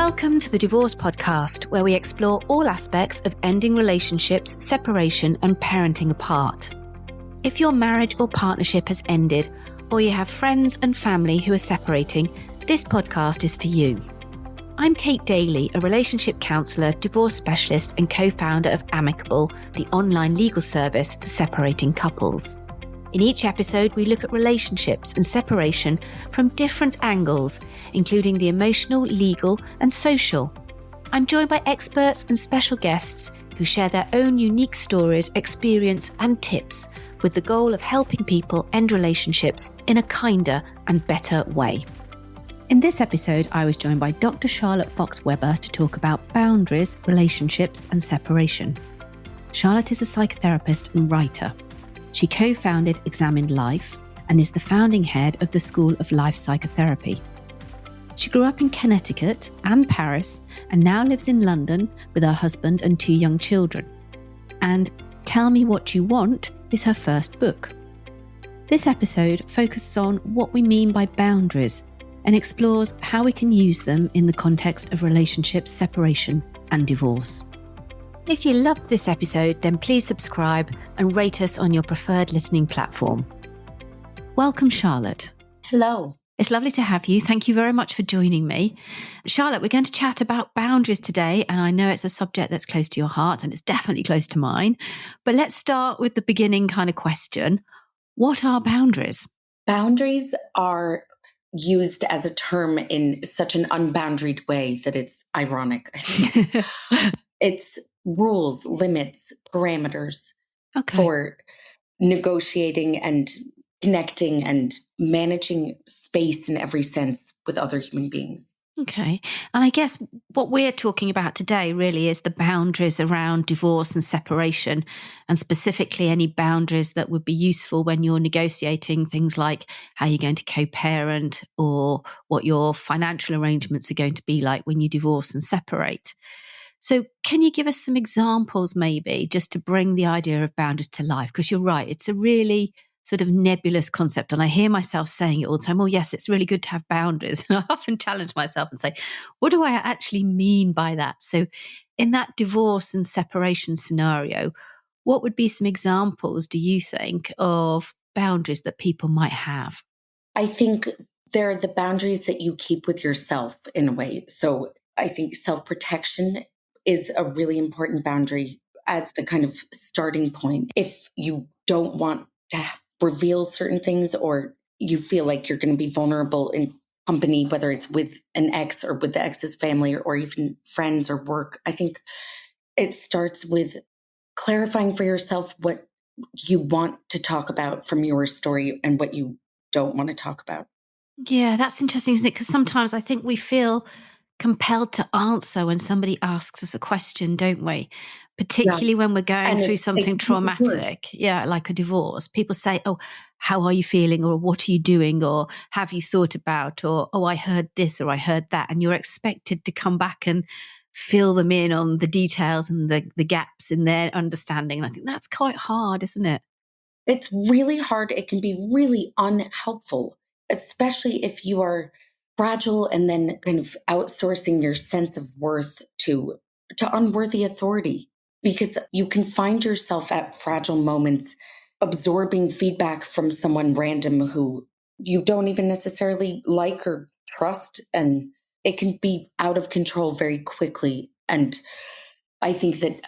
Welcome to the Divorce Podcast, where we explore all aspects of ending relationships, separation, and parenting apart. If your marriage or partnership has ended, or you have friends and family who are separating, this podcast is for you. I'm Kate Daly, a relationship counsellor, divorce specialist, and co-founder of Amicable, the online legal service for separating couples. In each episode, we look at relationships and separation from different angles, including the emotional, legal, and social. I'm joined by experts and special guests who share their own unique stories, experience, and tips with the goal of helping people end relationships in a kinder and better way. In this episode, I was joined by Dr. Charlotte Fox-Weber to talk about boundaries, relationships, and separation. Charlotte is a psychotherapist and writer. She co-founded Examined Life and is the founding head of the School of Life Psychotherapy. She grew up in Connecticut and Paris and now lives in London with her husband and 2 young children. And Tell Me What You Want is her first book. This episode focuses on what we mean by boundaries and explores how we can use them in the context of relationships, separation, and divorce. If you loved this episode, then please subscribe and rate us on your preferred listening platform. Welcome, Charlotte. Hello. It's lovely to have you. Thank you very much for joining me. Charlotte, we're going to chat about boundaries today, and I know it's a subject that's close to your heart, and it's definitely close to mine. But let's start with the beginning kind of question. What are boundaries? Boundaries are used as a term in such an unboundaried way that it's ironic. It's rules, limits, parameters for negotiating and connecting and managing space in every sense with other human beings. Okay. And I guess what we're talking about today really is the boundaries around divorce and separation, and specifically any boundaries that would be useful when you're negotiating things like how you're going to co-parent or what your financial arrangements are going to be like when you divorce and separate. So can you give us some examples maybe just to bring the idea of boundaries to life? Because you're right, it's a really sort of nebulous concept. And I hear myself saying it all the time, oh yes, it's really good to have boundaries. And I often challenge myself and say, what do I actually mean by that? So in that divorce and separation scenario, what would be some examples, do you think, of boundaries that people might have? I think they're the boundaries that you keep with yourself in a way. So I think self-protection is a really important boundary as the kind of starting point. If you don't want to reveal certain things, or you feel like you're going to be vulnerable in company, whether it's with an ex or with the ex's family or even friends or work, I think it starts with clarifying for yourself what you want to talk about from your story and what you don't want to talk about. Yeah, that's interesting, isn't it? Because sometimes I think we feel compelled to answer when somebody asks us a question, don't we? Particularly when we're going through something traumatic, like a divorce. People say, oh, how are you feeling? Or what are you doing? Or have you thought about? Or, oh, I heard this or I heard that. And you're expected to come back and fill them in on the details and the gaps in their understanding. And I think that's quite hard, isn't it? It's really hard. It can be really unhelpful, especially if you are fragile and then kind of outsourcing your sense of worth to unworthy authority, because you can find yourself at fragile moments absorbing feedback from someone random who you don't even necessarily like or trust, and it can be out of control very quickly. And I think that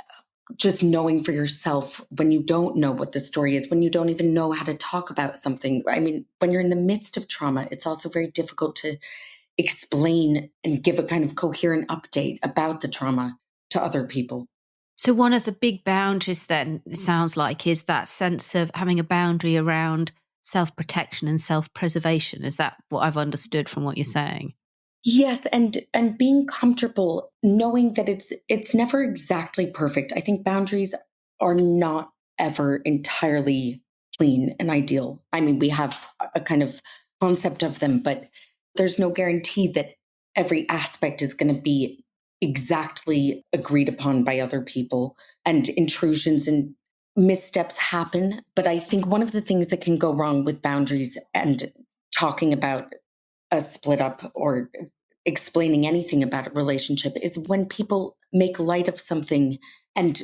just knowing for yourself when you don't know what the story is, when you don't even know how to talk about something. I mean, when you're in the midst of trauma, it's also very difficult to explain and give a kind of coherent update about the trauma to other people. So one of the big boundaries then, it sounds like, is that sense of having a boundary around self-protection and self-preservation. Is that what I've understood from what you're saying? Yes, and being comfortable knowing that it's never exactly perfect. I think boundaries are not ever entirely clean and ideal. I mean, we have a kind of concept of them, but there's no guarantee that every aspect is going to be exactly agreed upon by other people, and intrusions and missteps happen. But I think one of the things that can go wrong with boundaries and talking about a split up or explaining anything about a relationship is when people make light of something and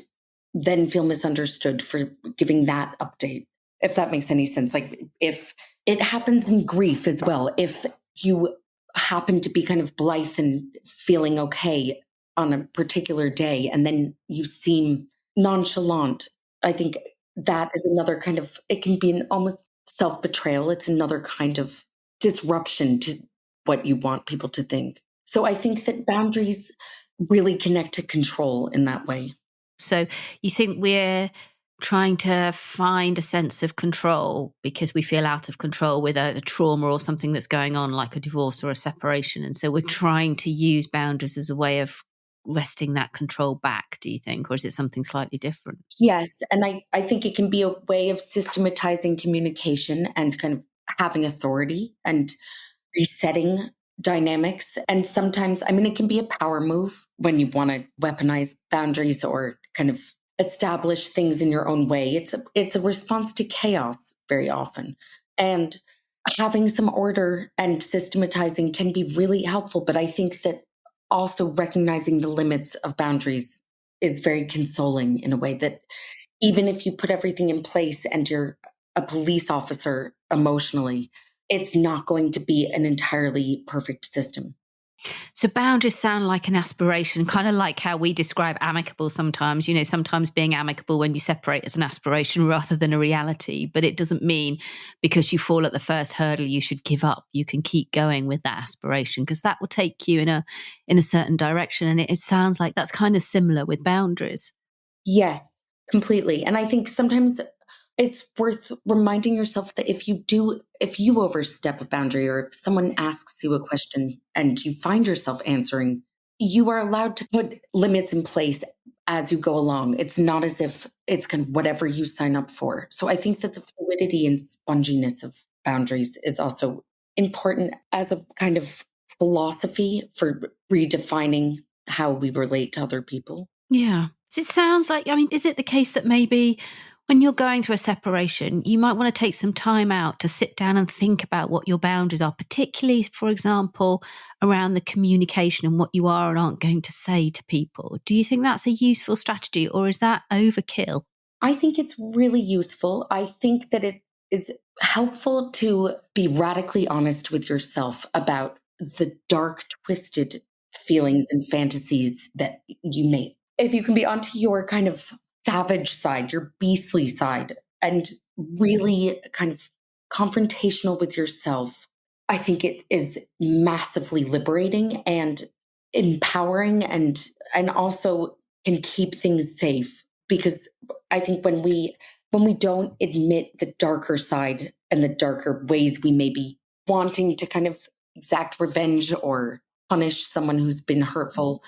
then feel misunderstood for giving that update, if that makes any sense. Like if it happens in grief as well, if you happen to be kind of blithe and feeling okay on a particular day and then you seem nonchalant, I think that is another kind of, it can be an almost self betrayal. It's another kind of disruption to what you want people to think. So I think that boundaries really connect to control in that way. So you think we're trying to find a sense of control because we feel out of control with a trauma or something that's going on, like a divorce or a separation. And so we're trying to use boundaries as a way of wresting that control back, do you think? Or is it something slightly different? Yes. And I think it can be a way of systematizing communication and kind of having authority and resetting dynamics. And sometimes, I mean, it can be a power move when you want to weaponize boundaries or kind of establish things in your own way. It's a response to chaos very often. And having some order and systematizing can be really helpful. But I think that also recognizing the limits of boundaries is very consoling in a way that even if you put everything in place and you're a police officer emotionally, it's not going to be an entirely perfect system. So boundaries sound like an aspiration, kind of like how we describe amicable sometimes. You know, sometimes being amicable when you separate is an aspiration rather than a reality. But it doesn't mean because you fall at the first hurdle, you should give up. You can keep going with that aspiration because that will take you in a certain direction. And it sounds like that's kind of similar with boundaries. Yes, completely. And I think sometimes it's worth reminding yourself that if you overstep a boundary or if someone asks you a question and you find yourself answering, you are allowed to put limits in place as you go along. It's not as if it's kind of whatever you sign up for. So I think that the fluidity and sponginess of boundaries is also important as a kind of philosophy for redefining how we relate to other people. Yeah. So it sounds like, I mean, is it the case that maybe when you're going through a separation, you might want to take some time out to sit down and think about what your boundaries are, particularly, for example, around the communication and what you are and aren't going to say to people? Do you think that's a useful strategy or is that overkill? I think it's really useful. I think that it is helpful to be radically honest with yourself about the dark, twisted feelings and fantasies that you may. If you can be onto your kind of savage side, your beastly side, and really kind of confrontational with yourself, I think it is massively liberating and empowering and also can keep things safe because I think when we don't admit the darker side and the darker ways we may be wanting to kind of exact revenge or punish someone who's been hurtful,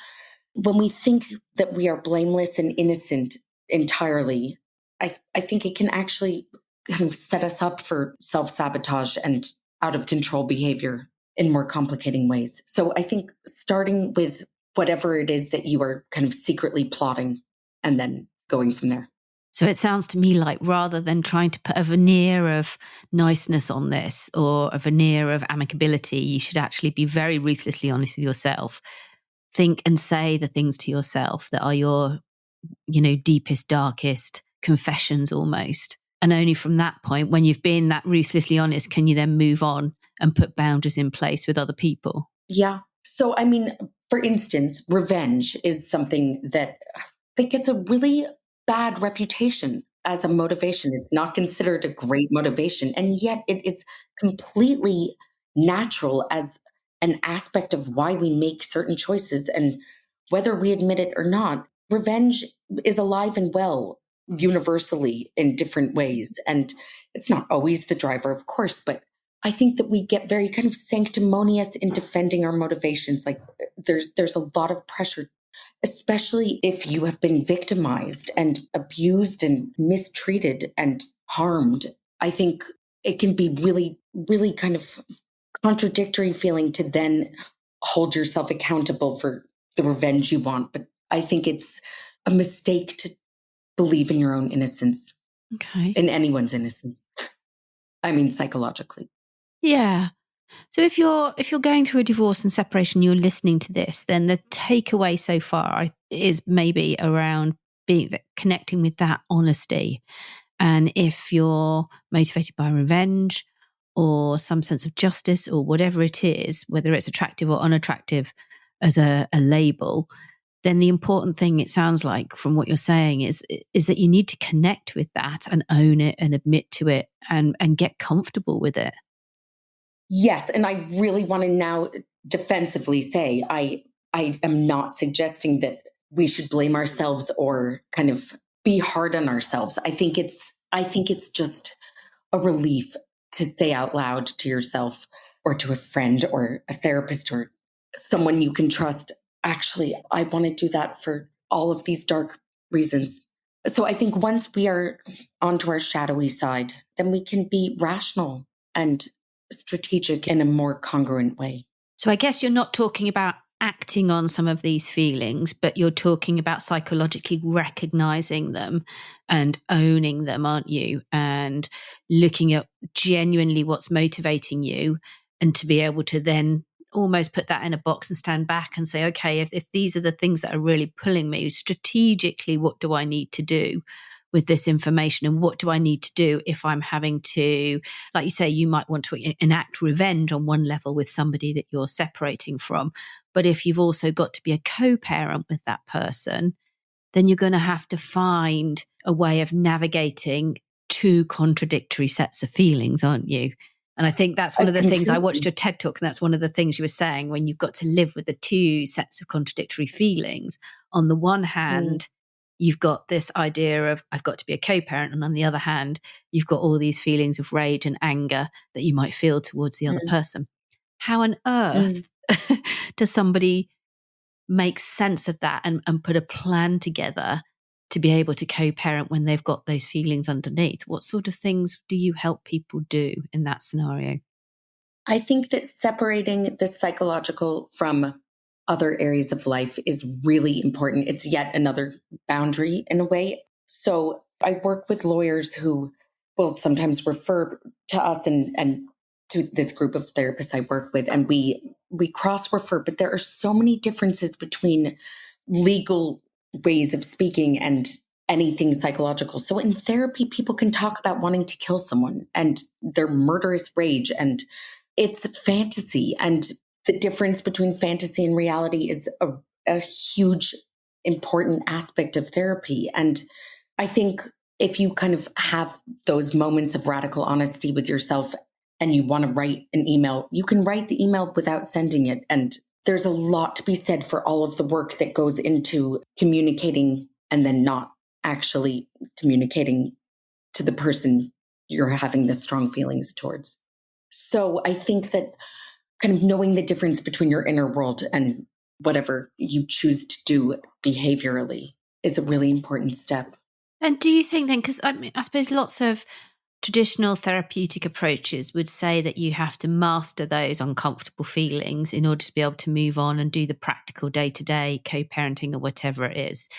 when we think that we are blameless and innocent entirely, I think it can actually kind of set us up for self sabotage and out of control behavior in more complicating ways. So I think starting with whatever it is that you are kind of secretly plotting and then going from there. So it sounds to me like rather than trying to put a veneer of niceness on this or a veneer of amicability, you should actually be very ruthlessly honest with yourself. Think and say the things to yourself that are your, deepest, darkest confessions almost. And only from that point, when you've been that ruthlessly honest, can you then move on and put boundaries in place with other people? Yeah. So, I mean, for instance, revenge is something that gets a really bad reputation as a motivation. It's not considered a great motivation. And yet it is completely natural as an aspect of why we make certain choices. And whether we admit it or not, revenge is alive and well universally in different ways. And it's not always the driver, of course, but I think that we get very kind of sanctimonious in defending our motivations. Like there's a lot of pressure, especially if you have been victimized and abused and mistreated and harmed. I think it can be really, really kind of contradictory feeling to then hold yourself accountable for the revenge you want. But I think it's a mistake to believe in your own innocence, Okay. in anyone's innocence. I mean, psychologically. Yeah. So if you're going through a divorce and separation, you're listening to this, then the takeaway so far is maybe around connecting with that honesty. And if you're motivated by revenge or some sense of justice or whatever it is, whether it's attractive or unattractive as a label, then the important thing, it sounds like from what you're saying, is that you need to connect with that and own it and admit to it and get comfortable with it. Yes. And I really want to now defensively say I am not suggesting that we should blame ourselves or kind of be hard on ourselves. I think it's just a relief to say out loud to yourself or to a friend or a therapist or someone you can trust. Actually, I want to do that for all of these dark reasons. So I think once we are onto our shadowy side, then we can be rational and strategic in a more congruent way. So I guess you're not talking about acting on some of these feelings, but you're talking about psychologically recognizing them and owning them, aren't you? And looking at genuinely what's motivating you, and to be able to then almost put that in a box and stand back and say, okay, if these are the things that are really pulling me strategically, what do I need to do with this information, and what do I need to do if I'm having to, like you say, you might want to enact revenge on one level with somebody that you're separating from. But if you've also got to be a co-parent with that person, then you're going to have to find a way of navigating two contradictory sets of feelings, aren't you? And I think that's one of the things. I watched your TED Talk, and that's one of the things you were saying, when you've got to live with the two sets of contradictory feelings. On the one hand, you've got this idea of, I've got to be a co-parent. And on the other hand, you've got all these feelings of rage and anger that you might feel towards the other person. How on earth does somebody make sense of that and put a plan together to be able to co-parent when they've got those feelings underneath? What sort of things do you help people do in that scenario? I think that separating the psychological from other areas of life is really important. It's yet another boundary in a way. So I work with lawyers who will sometimes refer to us and to this group of therapists I work with, and we cross refer, but there are so many differences between legal ways of speaking and anything psychological. So in therapy, people can talk about wanting to kill someone and their murderous rage, and it's fantasy. And the difference between fantasy and reality is a huge, important aspect of therapy. And I think if you kind of have those moments of radical honesty with yourself and you want to write an email, you can write the email without sending it. And there's a lot to be said for all of the work that goes into communicating and then not actually communicating to the person you're having the strong feelings towards. So I think that kind of knowing the difference between your inner world and whatever you choose to do behaviorally is a really important step. And do you think then, because I suppose lots of traditional therapeutic approaches would say that you have to master those uncomfortable feelings in order to be able to move on and do the practical day-to-day co-parenting or whatever it is.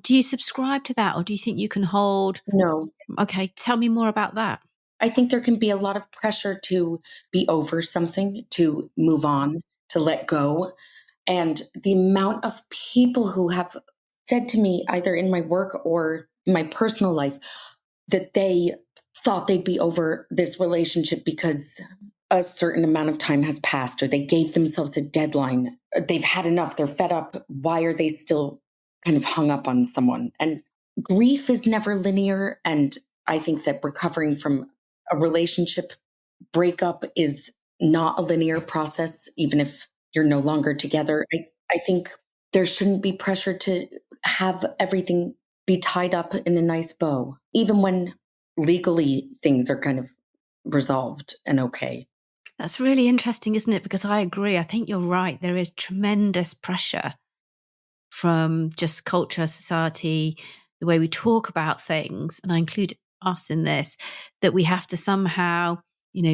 Do you subscribe to that, or do you think you can hold? No, Okay, tell me more about that. I think there can be a lot of pressure to be over something, to move on, to let go. And the amount of people who have said to me, either in my work or in my personal life, that they thought they'd be over this relationship because a certain amount of time has passed, or they gave themselves a deadline. They've had enough. They're fed up. Why are they still kind of hung up on someone? And grief is never linear. And I think that recovering from a relationship breakup is not a linear process, even if you're no longer together. I think there shouldn't be pressure to have everything be tied up in a nice bow, even when legally things are kind of resolved and okay. That's really interesting, isn't it? Because I agree. I think you're right. There is tremendous pressure from just culture, society, the way we talk about things, and I include us in this, that we have to somehow,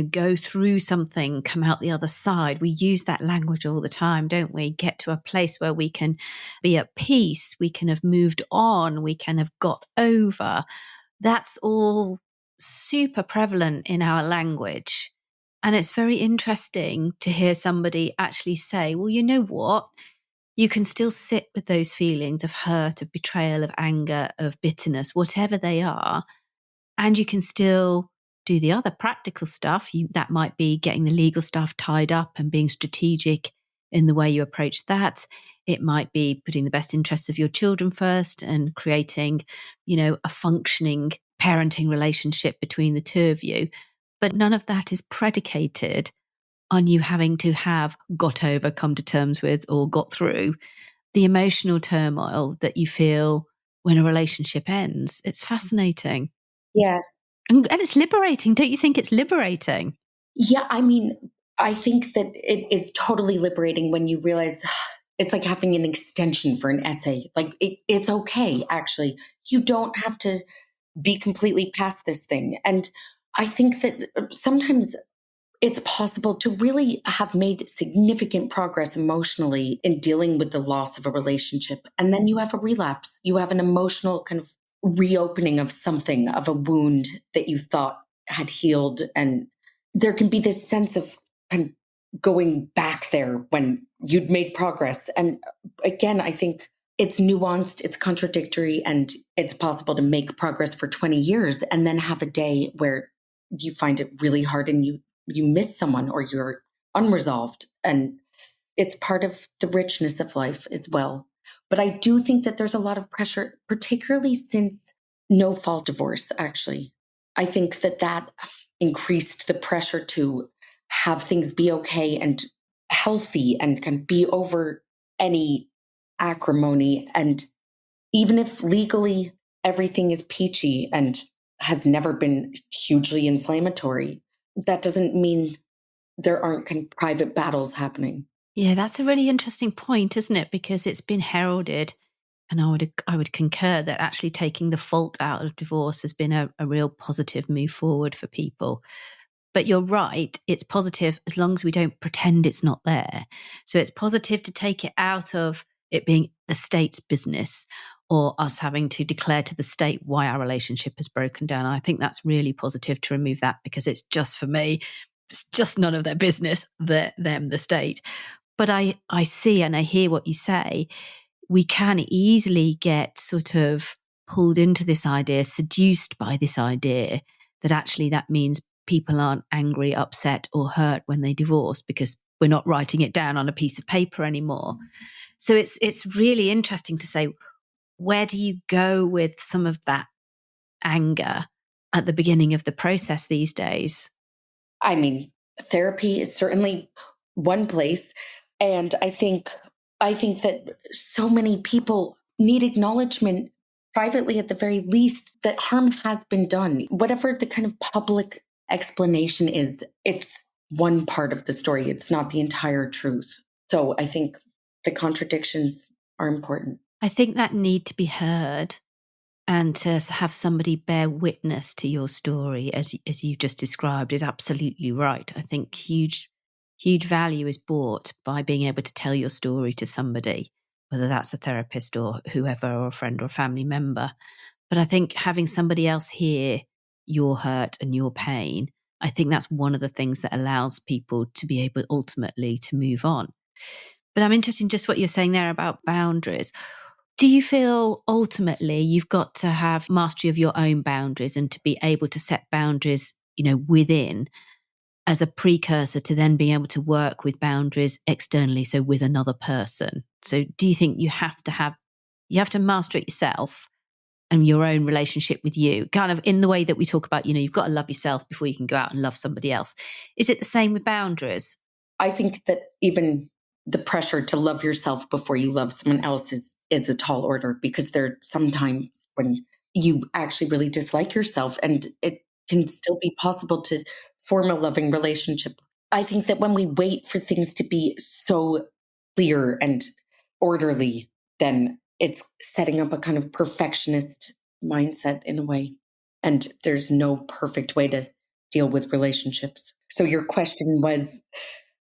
go through something, come out the other side. We use that language all the time, don't we? Get to a place where we can be at peace, we can have moved on, we can have got over. That's all super prevalent in our language. And it's very interesting to hear somebody actually say, well, you know what? You can still sit with those feelings of hurt, of betrayal, of anger, of bitterness, whatever they are, and you can still do the other practical stuff. That might be getting the legal stuff tied up and being strategic in the way you approach that. It might be putting the best interests of your children first and creating, a functioning parenting relationship between the two of you. But none of that is predicated on you having to have got over, come to terms with, or got through the emotional turmoil that you feel when a relationship ends. It's fascinating. Yes. And it's liberating. Don't you think it's liberating? Yeah, I mean, I think that it is totally liberating when you realize it's like having an extension for an essay. Like it's okay, actually. You don't have to be completely past this thing. And I think that sometimes it's possible to really have made significant progress emotionally in dealing with the loss of a relationship. And then you have a relapse. You have an emotional kind of reopening of something, of a wound that you thought had healed. And there can be this sense of kind of going back there when you'd made progress. And again, I think it's nuanced, it's contradictory, and it's possible to make progress for 20 years and then have a day where you find it really hard and you miss someone or you're unresolved. And it's part of the richness of life as well. But I do think that there's a lot of pressure, particularly since no fault divorce, actually. I think that increased the pressure to have things be okay and healthy and can be over any acrimony. And even if legally everything is peachy and has never been hugely inflammatory, that doesn't mean there aren't kind of private battles happening. Yeah, that's a really interesting point, isn't it? Because it's been heralded, and I would concur that actually taking the fault out of divorce has been a real positive move forward for people. But you're right, it's positive as long as we don't pretend it's not there. So it's positive to take it out of it being the state's business or us having to declare to the state why our relationship has broken down. I think that's really positive to remove that because it's just for me. It's just none of their business, the state. But I see and I hear what you say. We can easily get sort of pulled into this idea, seduced by this idea that actually that means people aren't angry, upset, or hurt when they divorce because we're not writing it down on a piece of paper anymore. So it's really interesting to say, where do you go with some of that anger at the beginning of the process these days? I mean, therapy is certainly one place. And I think that so many people need acknowledgement privately at the very least that harm has been done. Whatever the kind of public explanation is, it's one part of the story. It's not the entire truth. So I think the contradictions are important. I think that need to be heard and to have somebody bear witness to your story as you just described is absolutely right. I think huge value is brought by being able to tell your story to somebody, whether that's a therapist or whoever, or a friend or a family member. But I think having somebody else hear your hurt and your pain, I think that's one of the things that allows people to be able ultimately to move on. But I'm interested in just what you're saying there about boundaries. Do you feel ultimately you've got to have mastery of your own boundaries and to be able to set boundaries, within as a precursor to then being able to work with boundaries externally, so with another person? So do you think you have to master it yourself and your own relationship with you, kind of in the way that we talk about, you've got to love yourself before you can go out and love somebody else? Is it the same with boundaries? I think that even the pressure to love yourself before you love someone else is a tall order, because there are sometimes when you actually really dislike yourself and it can still be possible to form a loving relationship. I think that when we wait for things to be so clear and orderly, then it's setting up a kind of perfectionist mindset in a way. And there's no perfect way to deal with relationships. So your question was,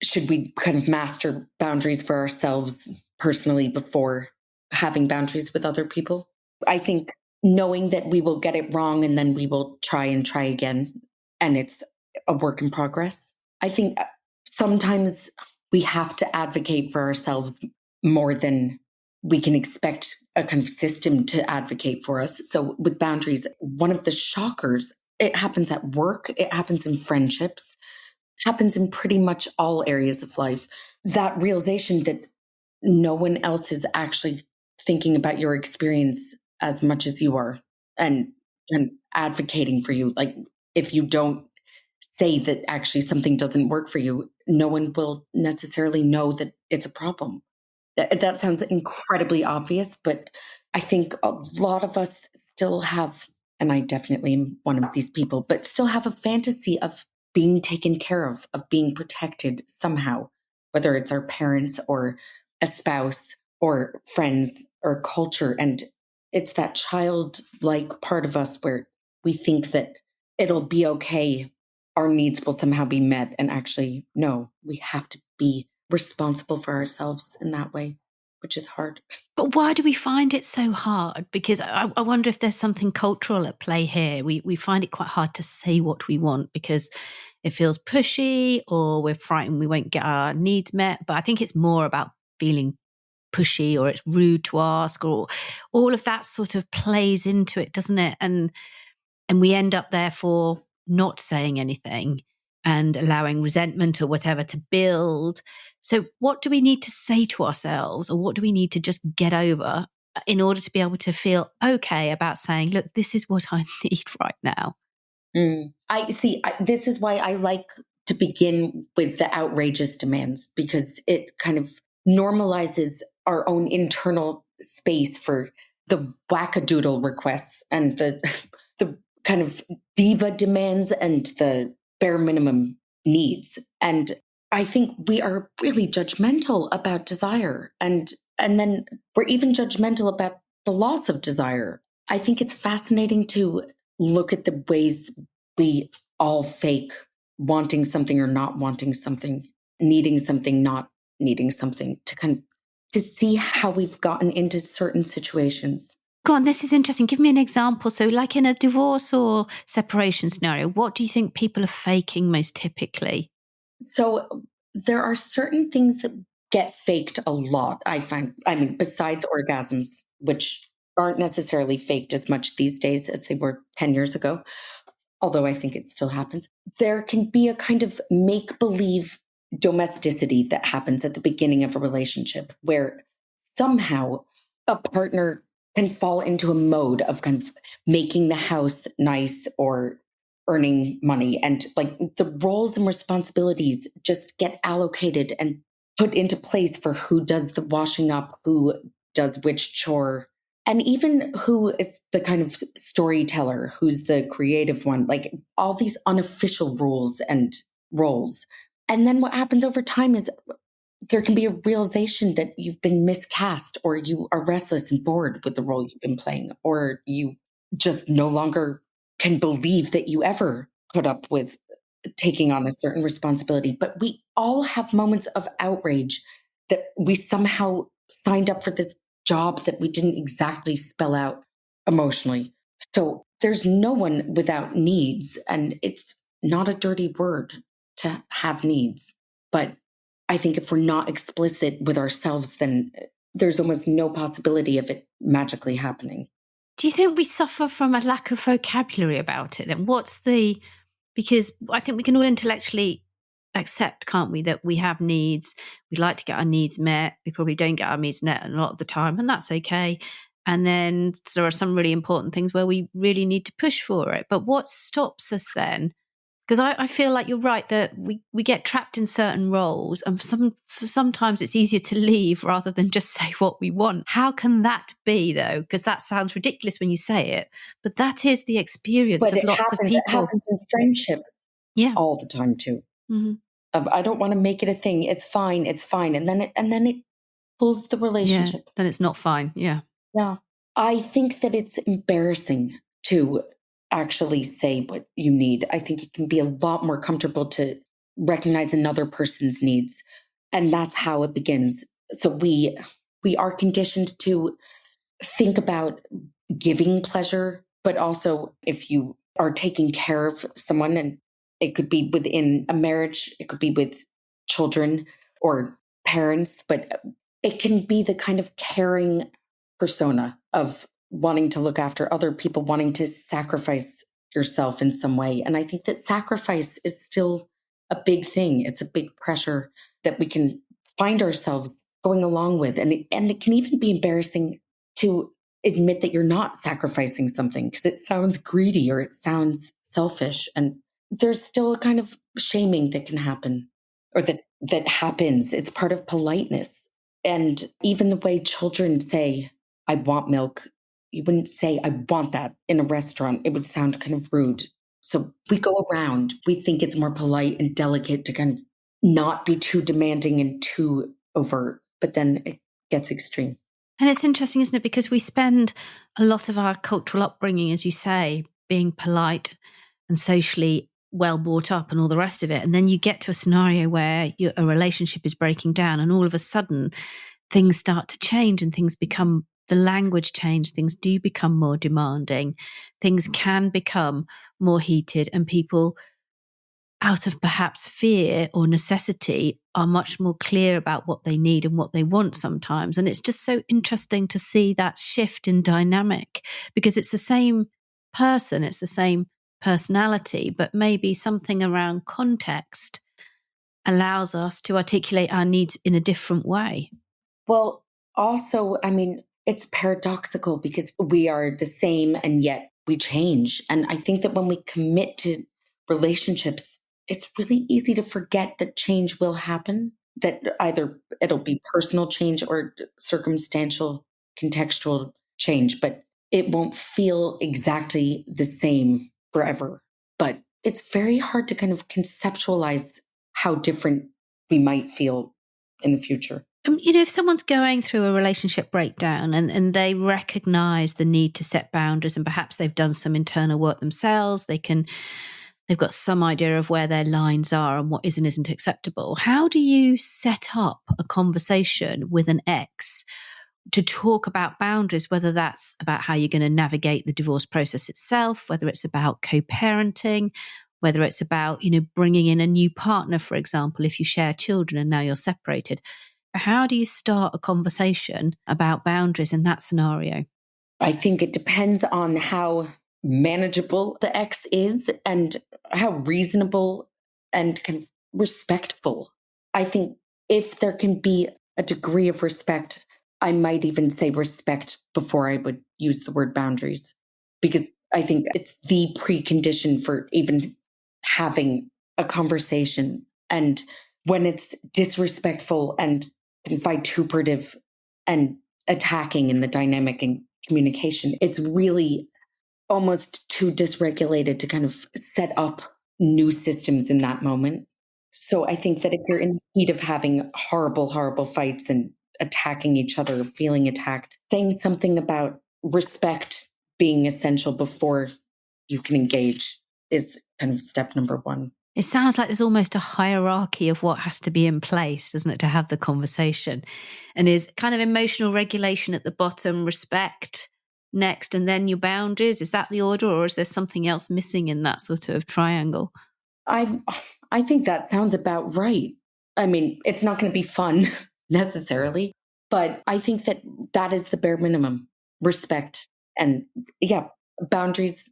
should we kind of master boundaries for ourselves personally before having boundaries with other people? I think knowing that we will get it wrong and then we will try and try again, and it's a work in progress. I think sometimes we have to advocate for ourselves more than we can expect a kind of system to advocate for us. So with boundaries, one of the shockers, it happens at work, it happens in friendships, happens in pretty much all areas of life. That realization that no one else is actually thinking about your experience as much as you are, and and advocating for you. Like, if you don't say that actually something doesn't work for you, no one will necessarily know that it's a problem. That sounds incredibly obvious, but I think a lot of us still have, and I definitely am one of these people, but still have a fantasy of being taken care of being protected somehow, whether it's our parents or a spouse or friends or culture. And it's that childlike part of us where we think that it'll be okay, our needs will somehow be met. And actually, no, we have to be responsible for ourselves in that way, which is hard. But why do we find it so hard? Because I wonder if there's something cultural at play here. We find it quite hard to say what we want because it feels pushy, or we're frightened we won't get our needs met. But I think it's more about feeling pushy, or it's rude to ask, or all of that sort of plays into it, doesn't it? And we end up therefore not saying anything and allowing resentment or whatever to build. So what do we need to say to ourselves, or what do we need to just get over in order to be able to feel okay about saying, look, this is what I need right now? I see. This is why I like to begin with the outrageous demands, because it kind of normalizes our own internal space for the wackadoodle requests and the the kind of diva demands and the bare minimum needs. And I think we are really judgmental about desire, and then we're even judgmental about the loss of desire. I think it's fascinating to look at the ways we all fake wanting something or not wanting something, needing something, not needing something, to kind of to see how we've gotten into certain situations. Go on, this is interesting. Give me an example. So, like in a divorce or separation scenario, what do you think people are faking most typically? So there are certain things that get faked a lot, I find. I mean, besides orgasms, which aren't necessarily faked as much these days as they were 10 years ago, although I think it still happens. There can be a kind of make believe domesticity that happens at the beginning of a relationship where somehow a partner can fall into a mode of kind of making the house nice or earning money. And like the roles and responsibilities just get allocated and put into place for who does the washing up, who does which chore, and even who is the kind of storyteller, who's the creative one, like all these unofficial rules and roles. And then what happens over time is there can be a realization that you've been miscast, or you are restless and bored with the role you've been playing, or you just no longer can believe that you ever put up with taking on a certain responsibility. But we all have moments of outrage that we somehow signed up for this job that we didn't exactly spell out emotionally. So there's no one without needs. And it's not a dirty word to have needs. But I think if we're not explicit with ourselves, then there's almost no possibility of it magically happening. Do you think we suffer from a lack of vocabulary about it? Then because I think we can all intellectually accept, can't we, that we have needs. We'd like to get our needs met. We probably don't get our needs met a lot of the time, and that's okay. And then there are some really important things where we really need to push for it. But what stops us then? Because I feel like you're right that we get trapped in certain roles, and sometimes it's easier to leave rather than just say what we want. How can that be, though? Because that sounds ridiculous when you say it, but that is the experience But of lots of it people. happens in friendships Yeah. all the time too. Hmm. Of I don't want to make it a thing. It's fine. It's fine. And then it pulls the Yeah. relationship. Then it's not fine. Yeah. Yeah. I think that it's embarrassing to actually say what you need. I think it can be a lot more comfortable to recognize another person's needs. And that's how it begins. So we are conditioned to think about giving pleasure, but also if you are taking care of someone and It could be within a marriage, it could be with children or parents, but it can be the kind of caring persona of wanting to look after other people, wanting to sacrifice yourself in some way. And I think that sacrifice is still a big thing. It's a big pressure that we can find ourselves going along with. And it can even be embarrassing to admit that you're not sacrificing something because it sounds greedy or it sounds selfish. And there's still a kind of shaming that can happen or that happens. It's part of politeness. And even the way children say, I want milk, you wouldn't say, I want that in a restaurant. It would sound kind of rude. So we go around, we think it's more polite and delicate to kind of not be too demanding and too overt, but then it gets extreme. And it's interesting, isn't it? Because we spend a lot of our cultural upbringing, as you say, being polite and socially well brought up and all the rest of it. And then you get to a scenario where a relationship is breaking down and all of a sudden things start to change and the language change, things do become more demanding, things can become more heated, and people, out of perhaps fear or necessity, are much more clear about what they need and what they want sometimes. And it's just so interesting to see that shift in dynamic, because it's the same person, it's the same personality, but maybe something around context allows us to articulate our needs in a different way. Well, also, I mean, it's paradoxical because we are the same and yet we change. And I think that when we commit to relationships, it's really easy to forget that change will happen, that either it'll be personal change or circumstantial, contextual change, but it won't feel exactly the same forever. But it's very hard to kind of conceptualize how different we might feel in the future. If someone's going through a relationship breakdown and they recognize the need to set boundaries, and perhaps they've done some internal work themselves, they've got some idea of where their lines are and what is and isn't acceptable. How do you set up a conversation with an ex to talk about boundaries, whether that's about how you're going to navigate the divorce process itself, whether it's about co-parenting, whether it's about, bringing in a new partner, for example, if you share children and now you're separated? How do you start a conversation about boundaries in that scenario? I think it depends on how manageable the ex is and how reasonable and kind of respectful. I think if there can be a degree of respect, I might even say respect before I would use the word boundaries, because I think it's the precondition for even having a conversation. And when it's disrespectful and vituperative and attacking in the dynamic and communication, it's really almost too dysregulated to kind of set up new systems in that moment. So I think that if you're in the heat of having horrible, horrible fights and attacking each other, feeling attacked, saying something about respect being essential before you can engage is kind of step number one. It sounds like there's almost a hierarchy of what has to be in place, doesn't it, to have the conversation? And is kind of emotional regulation at the bottom, respect next, and then your boundaries? Is that the order, or is there something else missing in that sort of triangle? I think that sounds about right. I mean, it's not going to be fun necessarily, but I think that is the bare minimum. Respect and boundaries,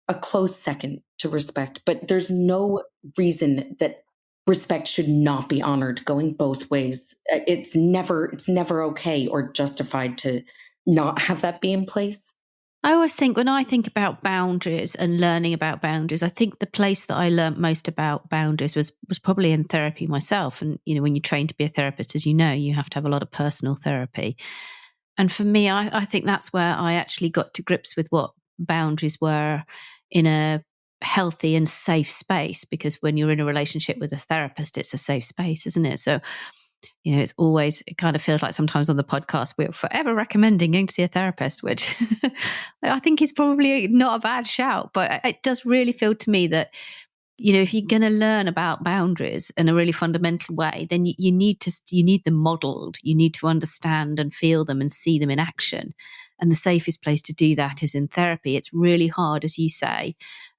a close second to respect, but there's no reason that respect should not be honored going both ways. It's never okay or justified to not have that be in place. I always think, when I think about boundaries and learning about boundaries, I think the place that I learned most about boundaries was probably in therapy myself. And, when you train to be a therapist, as you know, you have to have a lot of personal therapy. And for me, I think that's where I actually got to grips with what boundaries were in a healthy and safe space, because when you're in a relationship with a therapist, it's a safe space, isn't it? So, it kind of feels like sometimes on the podcast, we're forever recommending going to see a therapist, which I think is probably not a bad shout, but it does really feel to me that, if you're going to learn about boundaries in a really fundamental way, then you need them modeled. You need to understand and feel them and see them in action. And the safest place to do that is in therapy. It's really hard, as you say,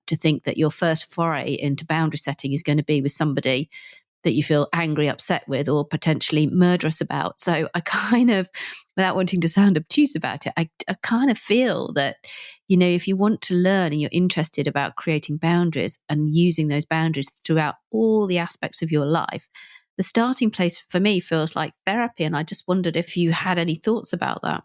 to think that your first foray into boundary setting is going to be with somebody that you feel angry, upset with, or potentially murderous about. So I kind of, without wanting to sound obtuse about it, I kind of feel that, if you want to learn and you're interested about creating boundaries and using those boundaries throughout all the aspects of your life, the starting place for me feels like therapy. And I just wondered if you had any thoughts about that.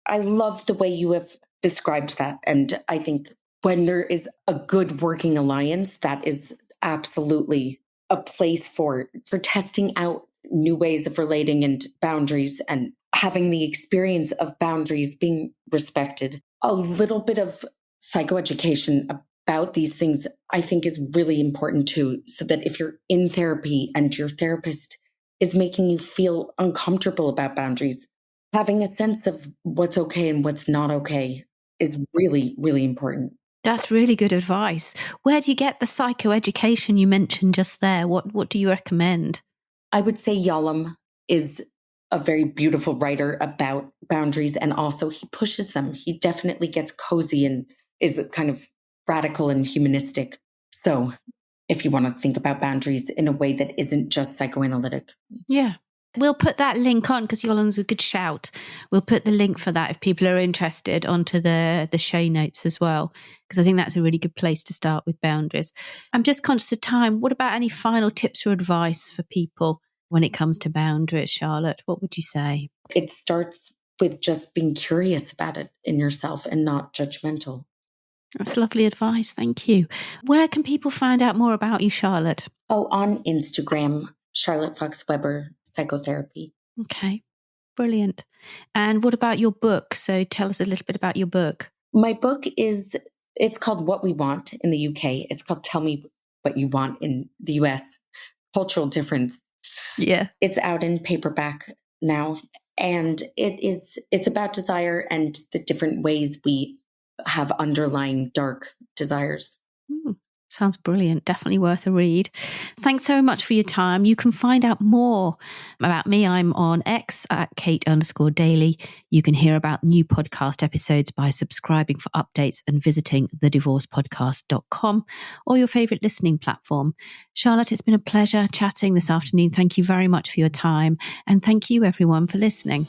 I love the way you have described that. And I think when there is a good working alliance, that is absolutely a place for testing out new ways of relating and boundaries and having the experience of boundaries being respected. A little bit of psychoeducation about these things, I think, is really important too, so that if you're in therapy and your therapist is making you feel uncomfortable about boundaries, having a sense of what's okay and what's not okay is really, really important. That's really good advice. Where do you get the psychoeducation you mentioned just there? What do you recommend? I would say Yalom is a very beautiful writer about boundaries, and also he pushes them. He definitely gets cozy and is kind of radical and humanistic. So if you want to think about boundaries in a way that isn't just psychoanalytic. Yeah. We'll put that link on because Yolom's a good shout. We'll put the link for that if people are interested onto the show notes as well, because I think that's a really good place to start with boundaries. I'm just conscious of time. What about any final tips or advice for people when it comes to boundaries, Charlotte? What would you say? It starts with just being curious about it in yourself and not judgmental. That's lovely advice. Thank you. Where can people find out more about you, Charlotte? Oh, on Instagram, Charlotte Fox Weber Psychotherapy. Okay, brilliant. And what about your book? So tell us a little bit about your book. My book it's called What We Want in the UK. It's called Tell Me What You Want in the US. Cultural difference. Yeah. It's out in paperback now. And it's about desire and the different ways we have underlying dark desires. Sounds brilliant. Definitely worth a read. Thanks so much for your time. You can find out more about me. I'm on X at Kate_Daly. You can hear about new podcast episodes by subscribing for updates and visiting thedivorcepodcast.com or your favourite listening platform. Charlotte, it's been a pleasure chatting this afternoon. Thank you very much for your time. And thank you everyone for listening.